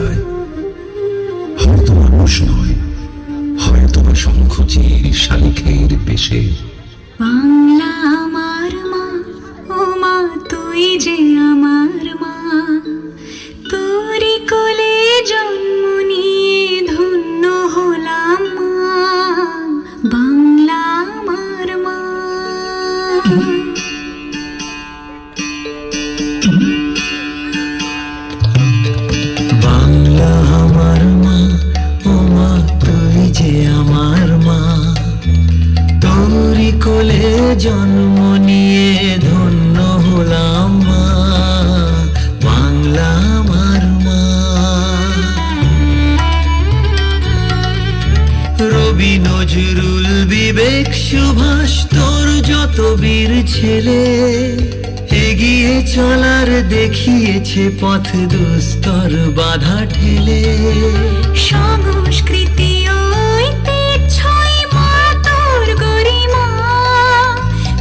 বাংলায়। হয়তো মানুষ নয়, হয়তো বা শঙ্খচিল শালিখের বেশে। বাংলা আমার মা, ও মা তুই যে আমার মা, তোরি কোলে জন্ম নিয়ে ধন্য হলাম মা, বাংলা আমার মা। বাংলা আমার মা, ও মা তুই যে আমার মা, তোরি কোলে জন্ম নিয়ে ধন্য হলাম মা, বাংলা আমার মা। রবি নজরুল বিবেক সুভাষ তোর যত বীর ছেলে, এগিয়ে চলার দেখিয়েছে পথ দুস্তর বাধা ঠেলে। সংস্কৃতি ঐতিহ্যই মা তোর গরিমা,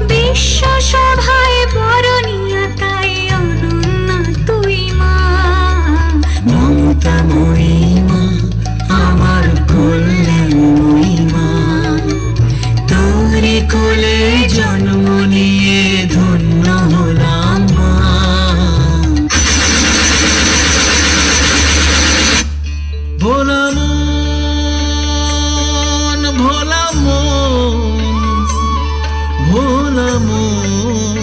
বিশ্ব সভায় বরণীয়তায় অনন্য তুই মা, মমতাময়ী মা, আমার কল্যাণময়ী মা, তোরে কোলে জন্ম নিয়ে ধন্য হলাম মা। ভোলা মন, ভোলা মন, ভোলা মন,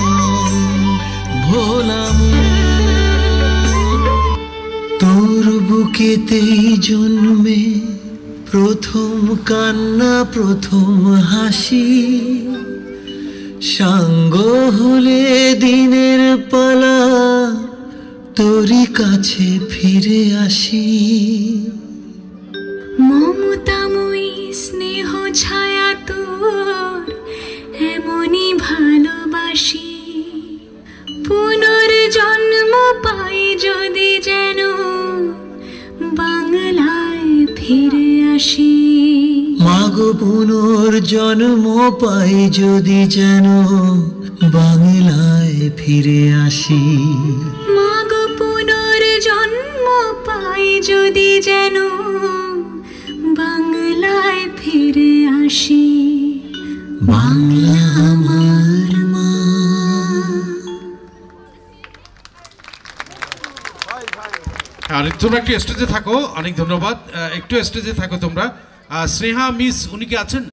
ভোলা মন, তোর বুকেতেই জন্মে প্রথম কান্না প্রথম হাসি, সাঙ্গ হলে দিনের পালা তোরই কাছে ফিরে আসি। মমতাময়ী স্নেহ ছায়া তোর এমনই ভালোবাসি, পুনর্জন্ম পাই যদি যেন বাংলায় ফিরে আসি। মাগো পুনর্জন্ম পাই যদি যেন বাংলায় ফিরে আসি। মাগো পুনর্জন্ম পাই যদি যেন বাংলায় ফিরে আসি, বাংলা আমার মা। আর তোমরা একটু স্টেজে থাকো, অনেক ধন্যবাদ। একটু স্টেজে থাকো তোমরা। স্নেহা মিস উনি কি আছেন?